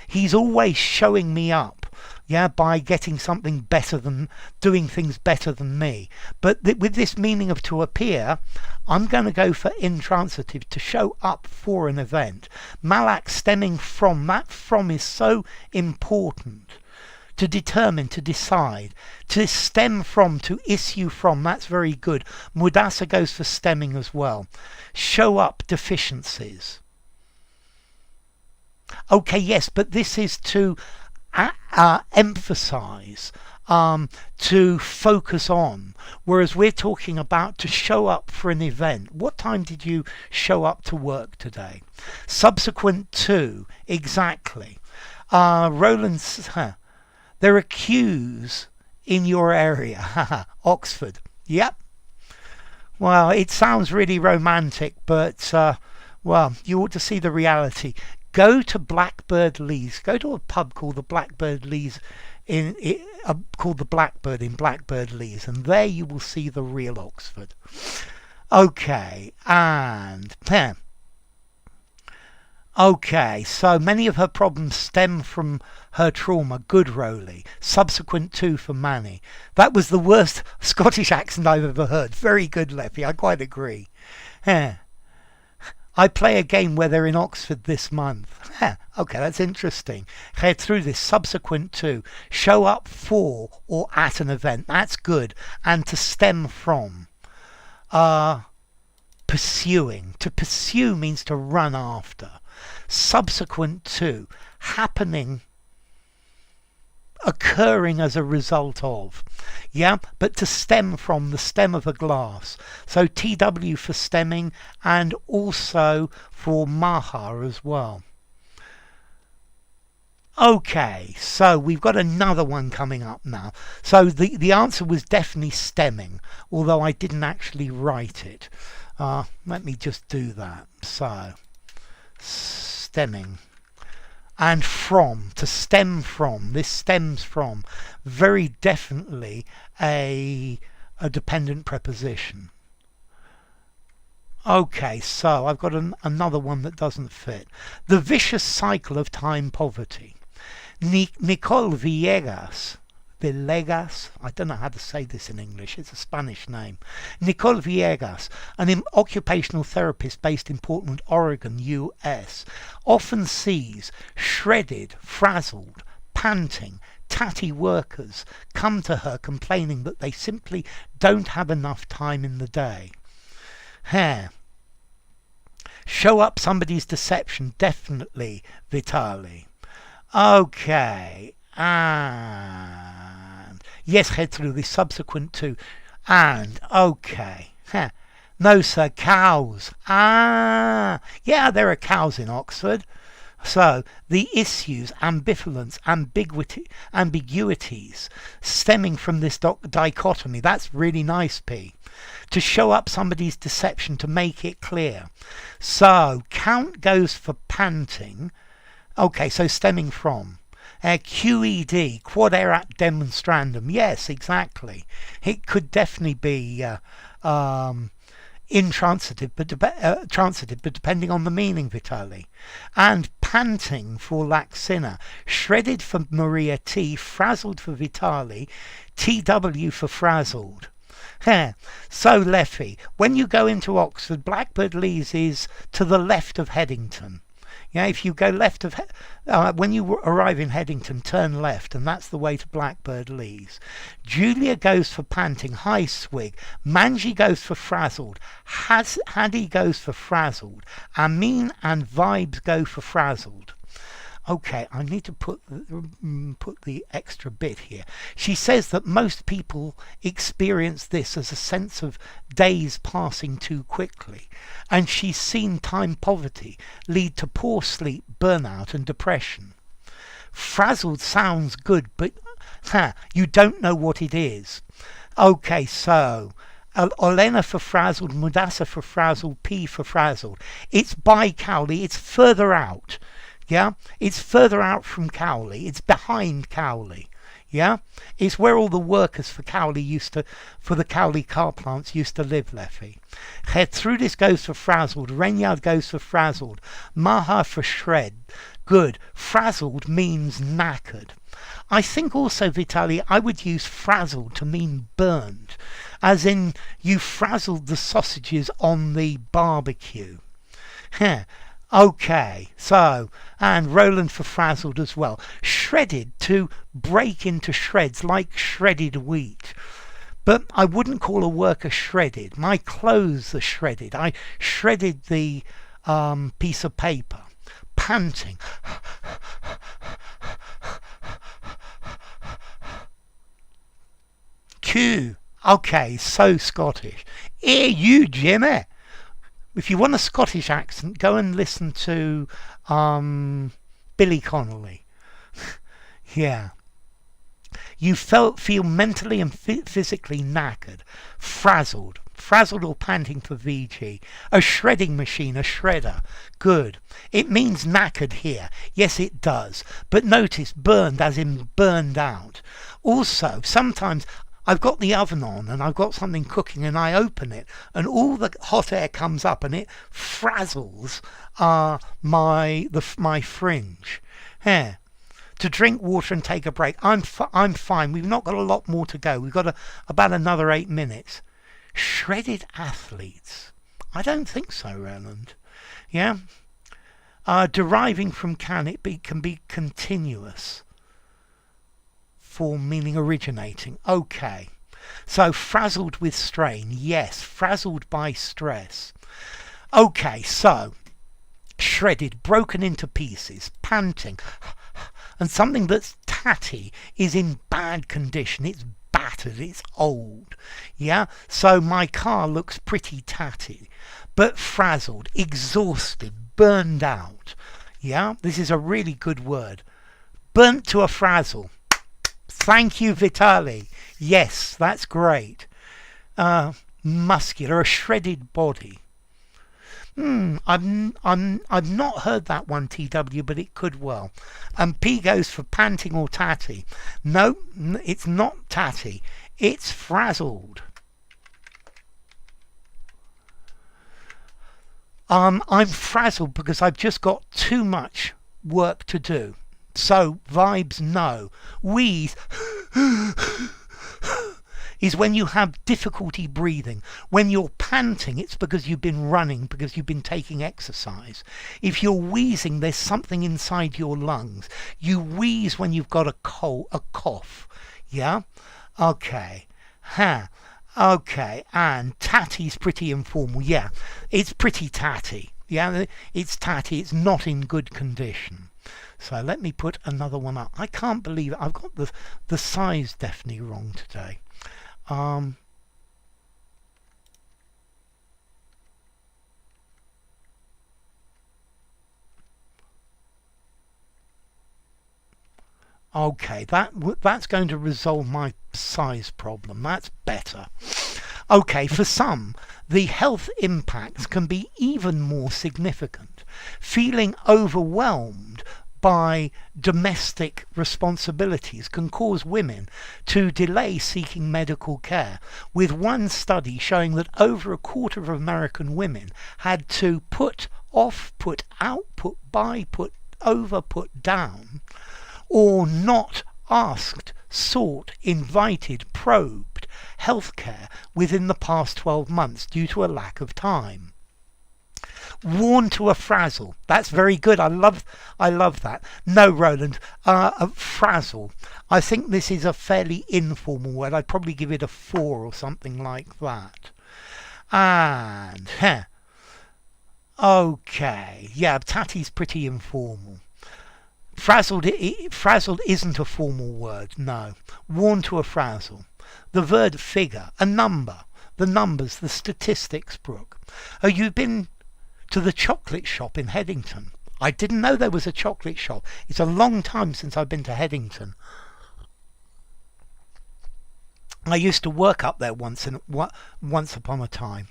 He's always showing me up, yeah, by getting something better than, doing things better than me. But with this meaning of to appear, I'm going to go for intransitive, to show up for an event. Malak stemming from, that from is so important. To determine, to decide, to stem from, to issue from, that's very good. Mudasa goes for stemming as well. Show up deficiencies. Okay, yes, but this is to emphasize, to focus on, whereas we're talking about to show up for an event. What time did you show up to work today? Subsequent to, exactly. Roland's, there are queues in your area. Oxford, yep. Well, it sounds really romantic, but, well, you ought to see the reality. Go to Blackbird Leys. Go to a pub called the Blackbird Leys, called the Blackbird in Blackbird Leys, and there you will see the real Oxford. Okay, and okay, so many of her problems stem from her trauma. Good, Rowley. Subsequent to for Manny. That was the worst Scottish accent I've ever heard. Very good, Leffy. I quite agree. I play a game where they're in Oxford this month. Okay, that's interesting. Head through this. Subsequent to. Show up for or at an event. That's good. And to stem from. Pursuing. To pursue means to run after. Subsequent to. Happening. Occurring as a result of. Yeah, but to stem from, the stem of a glass. So TW for stemming, and also for Maha as well. Okay, so we've got another one coming up now. So the answer was definitely stemming, although I didn't actually write it. Let me just do that. So, stemming. And from, to stem from, this stems from, very definitely a dependent preposition. Okay, so I've got another one that doesn't fit. The vicious cycle of time poverty. Nicole Villegas, I don't know how to say this in English, it's a Spanish name. Nicole Villegas, an occupational therapist based in Portland, Oregon, US, often sees shredded, frazzled, panting, tatty workers come to her complaining that they simply don't have enough time in the day. Show up somebody's deception, definitely, Vitali. Okay, and yes, head through the subsequent to, and okay. No, sir, cows. Yeah, there are cows in Oxford. So the issues, ambivalence, ambiguities stemming from this dichotomy, that's really nice, P. To show up somebody's deception, to make it clear. So count goes for panting. Okay, so stemming from. QED, quod erat demonstrandum. Yes, exactly. It could definitely be intransitive, transitive, but depending on the meaning, Vitali. And panting for Laxina, shredded for Maria T, frazzled for Vitali, TW for frazzled. So Leffy, when you go into Oxford, Blackbird Leys is to the left of Headington. Yeah, if you go left of, when you arrive in Headington, turn left, and that's the way to Blackbird Leys. Julia goes for panting, high swig. Manji goes for frazzled. Haddy goes for frazzled. Amin and Vibes go for frazzled. Okay, I need to put the extra bit here. She says that most people experience this as a sense of days passing too quickly, and she's seen time poverty lead to poor sleep, burnout and depression. Frazzled sounds good, but you don't know what it is. Okay, so Olena for frazzled, Mudasa for frazzled, P for frazzled. It's by Cowley, it's further out. Yeah, it's further out from Cowley. It's behind Cowley. Yeah, it's where all the workers for Cowley for the Cowley car plants used to live, Leffy. Gertrudis goes for frazzled. Renyard goes for frazzled. Maha for shred. Good. Frazzled means knackered. I think also, Vitali, I would use frazzled to mean burned, as in you frazzled the sausages on the barbecue. Okay, so, and Roland for frazzled as well. Shredded, to break into shreds, like shredded wheat. But I wouldn't call a worker shredded. My clothes are shredded. I shredded the piece of paper. Panting. Q. Okay, so Scottish. Here you, Jimmy. If you want a Scottish accent, go and listen to Billy Connolly. Yeah. You feel mentally and physically knackered, frazzled. Frazzled or panting for VG. A shredding machine, a shredder. Good. It means knackered here. Yes, it does. But notice burned as in burned out. Also, sometimes I've got the oven on and I've got something cooking and I open it and all the hot air comes up and it frazzles my fringe. Yeah. To drink water and take a break. I'm fine. We've not got a lot more to go. We've got about another 8 minutes. Shredded athletes. I don't think so, Roland. Yeah. Deriving from can be continuous. Form meaning originating. Okay. So frazzled with strain. Yes. Frazzled by stress. Okay. So shredded, broken into pieces, panting. And something that's tatty is in bad condition. It's battered. It's old. Yeah. So my car looks pretty tatty. But frazzled, exhausted, burned out. Yeah. This is a really good word. Burnt to a frazzle. Thank you, Vitali. Yes, that's great. Muscular, a shredded body. I've not heard that one, TW, but it could well. And P goes for panting or tatty. No, it's not tatty. It's frazzled. I'm frazzled because I've just got too much work to do. So, vibes, no. Wheeze is when you have difficulty breathing. When you're panting, it's because you've been running, because you've been taking exercise. If you're wheezing, there's something inside your lungs. You wheeze when you've got a cough. Yeah? Okay. Okay. And tatty's pretty informal. Yeah. It's pretty tatty. Yeah? It's tatty. It's not in good condition. So let me put another one up. I can't believe it. I've got the size definitely wrong today. Okay, that's going to resolve my size problem. That's better. Okay, for some, the health impacts can be even more significant. Feeling overwhelmed by domestic responsibilities can cause women to delay seeking medical care, with one study showing that over a quarter of American women had to put off, put out, put by, put over, put down, or not asked, sought, invited, probed healthcare within the past 12 months due to a lack of time. Worn to a frazzle. That's very good. I love that. No, Roland, a frazzle. I think this is a fairly informal word. I'd probably give it a 4 or something like that. And okay, yeah, tatty's pretty informal. Frazzled isn't a formal word, no. Worn to a frazzle. The word figure, a number. The numbers, the statistics, Brooke. Oh, you've been to the chocolate shop in Headington. I didn't know there was a chocolate shop. It's a long time since I've been to Headington. I used to work up there once upon a time.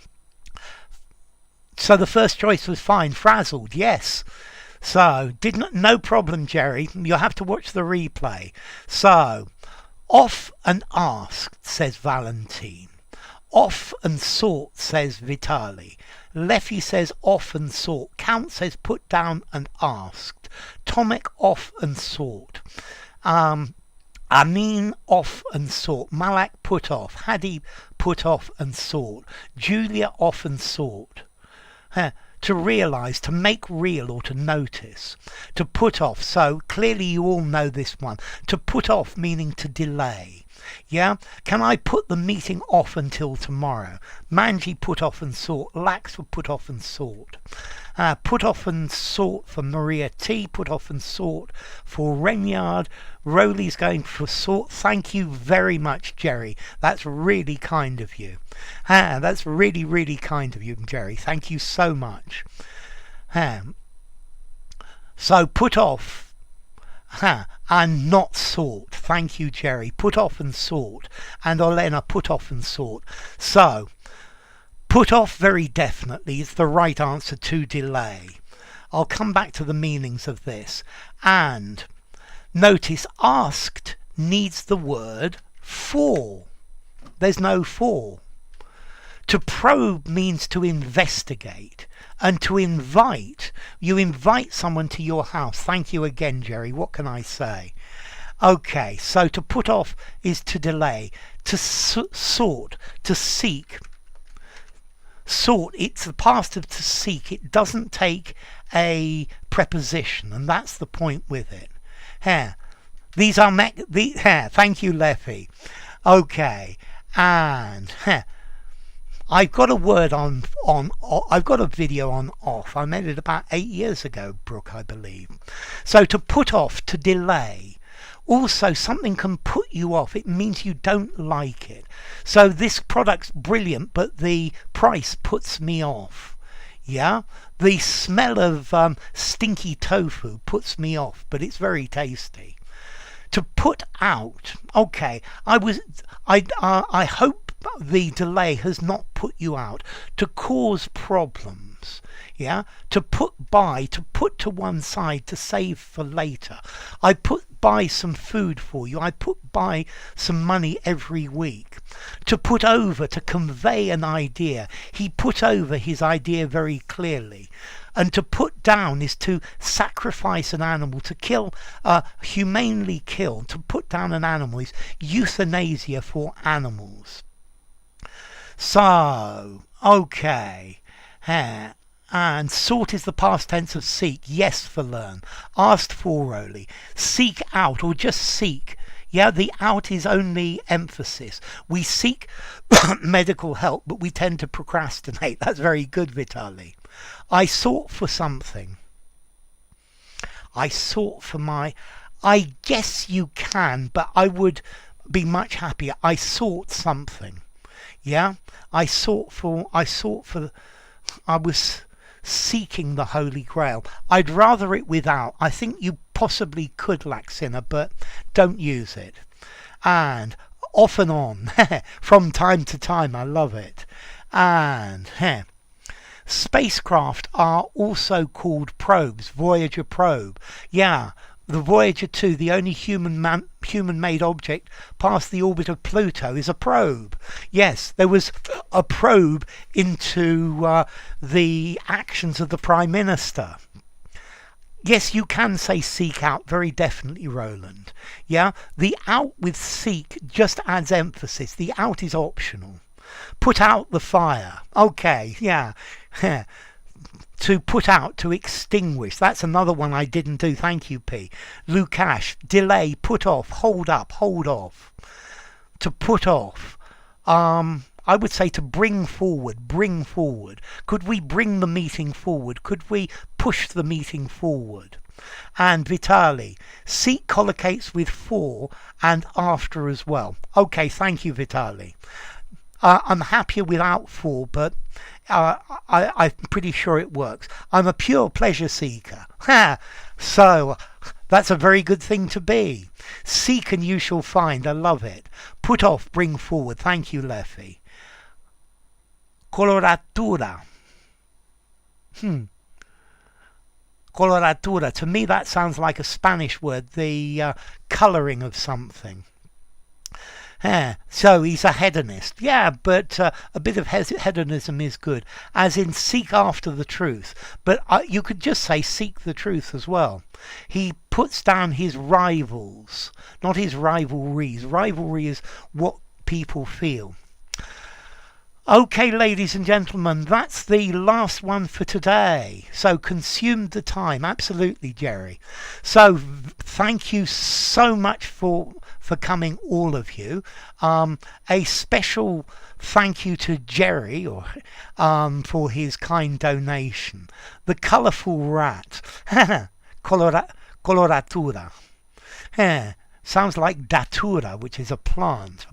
So the first choice was fine. Frazzled, yes. So, no problem, Jerry. You'll have to watch the replay. So, off and asked, says Valentine. Off and sought, says Vitali. Leffy says off and sought. Count says put down and asked. Tomic off and sought. Amin off and sought. Malak put off. Hadi put off and sought. Julia off and sought. To realise, to make real or to notice. To put off, so clearly you all know this one. To put off meaning to delay. Yeah? Can I put the meeting off until tomorrow? Manji put off and sought. Lax for put off and sought. Put off and sought for Maria T. Put off and sought for Renyard. Rowley's going for sought. Thank you very much, Jerry. That's really kind of you. That's really, really kind of you, Jerry. Thank you so much. So put off and not sought. Thank you, Jerry. Put off and sought. And Olena put off and sought. So put off very definitely is the right answer to delay. I'll come back to the meanings of this. And notice asked needs the word for. There's no for. To probe means to investigate. And to invite, you invite someone to your house. Thank you again, Jerry. What can I say? Okay, so to put off is to delay. To sort, to seek. Sort, it's the past of to seek. It doesn't take a preposition, and that's the point with it. These are thank you, Leffy. Okay, and I've got a word on I've got a video on off. I made it about 8 years ago, Brooke, I believe. So to put off, to delay. Also, something can put you off. It means you don't like it. So this product's brilliant, but the price puts me off. Yeah? The smell of stinky tofu puts me off, but it's very tasty. To put out. Okay, I hope the delay has not put you out. To cause problems. Yeah? To put by, to put to one side, to save for later. I put by some food for you. I put by some money every week. To put over, to convey an idea. He put over his idea very clearly. And to put down is to sacrifice an animal, to kill, humanely kill. To put down an animal is euthanasia for animals. So, okay. And sought is the past tense of seek. Yes for learn. Asked for, Rowley. Seek out or just seek. Yeah, the out is only emphasis. We seek medical help, but we tend to procrastinate. That's very good, Vitali. I sought for something. I sought for my... I guess you can, but I would be much happier. I sought something. Yeah? I was seeking the Holy Grail. I'd rather it without. I think you possibly could, Laksina, but don't use it. And off and on, from time to time, I love it. And spacecraft are also called probes, Voyager probe. Yeah, the Voyager 2, the only human-made object past the orbit of Pluto, is a probe. Yes, there was a probe into the actions of the Prime Minister. Yes, you can say seek out, very definitely, Roland. Yeah, the out with seek just adds emphasis. The out is optional. Put out the fire. Okay, yeah. To put out, to extinguish. That's another one I didn't do. Thank you, P. Lukash, delay, put off, hold up, hold off. To put off. I would say to bring forward, bring forward. Could we bring the meeting forward? Could we push the meeting forward? And Vitali, seek collocates with for and after as well. Okay, thank you, Vitali. I'm happier without for, but I'm pretty sure it works. I'm a pure pleasure seeker. So that's a very good thing to be. Seek and you shall find. I love it. Put off, bring forward. Thank you, Leffy. Coloratura. Coloratura. To me, that sounds like a Spanish word, the colouring of something. So he's a hedonist. Yeah, but a bit of hedonism is good. As in seek after the truth. But you could just say seek the truth as well. He puts down his rivals, not his rivalries. Rivalry is what people feel. Okay, ladies and gentlemen, that's the last one for today. So consumed the time. Absolutely, Jerry. So thank you so much for coming, all of you. A special thank you to Jerry for his kind donation. The colourful rat. Coloratura. Sounds like datura, which is a plant.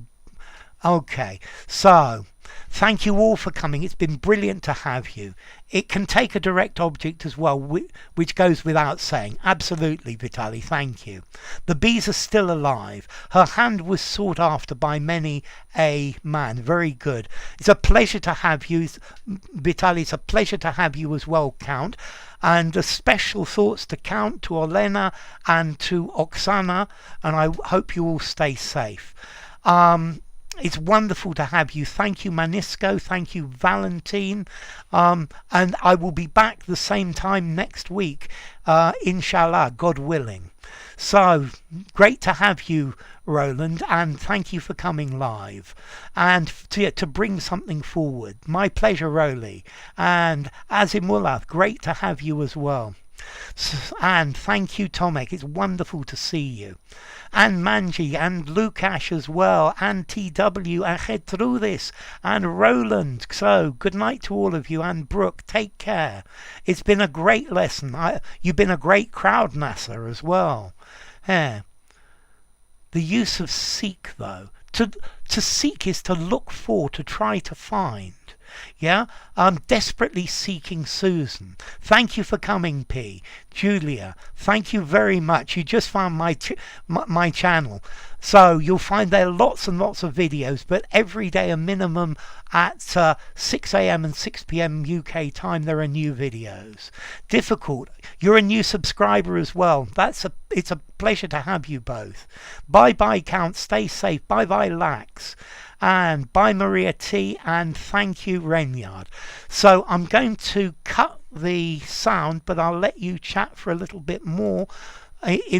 Okay, so thank you all for coming. It's been brilliant to have you. It can take a direct object as well, which goes without saying. Absolutely, Vitali, thank you. The bees are still alive. Her hand was sought after by many a man. Very good. It's a pleasure to have you, Vitali. It's a pleasure to have you as well, Count. And a special thoughts to Count, to Olena, and to Oksana. And I hope you all stay safe. It's wonderful to have you. Thank you, Manisco. Thank you, Valentine. And I will be back the same time next week, inshallah, God willing. So, great to have you, Roland, and thank you for coming live and to bring something forward. My pleasure, Roly. And Azimullah, great to have you as well. And thank you, Tomic. It's wonderful to see you. And Manji, and Lukash as well, and TW, and Getrudis, and Roland. So, good night to all of you, and Brooke, take care. It's been a great lesson. You've been a great crowd, Nasser, as well. The use of seek, though. To seek is to look for, to try to find. Yeah, I'm desperately seeking Susan. Thank you for coming, P. Julia, thank you very much. You just found my channel. So you'll find there lots and lots of videos, but every day a minimum at 6 a.m. and 6 p.m. UK time there are new videos. Difficult. You're a new subscriber as well. It's a pleasure to have you both. Bye-bye, Count. Stay safe. Bye-bye, Lax. And bye, Maria T. And thank you, Renyard. So I'm going to cut the sound, but I'll let you chat for a little bit more in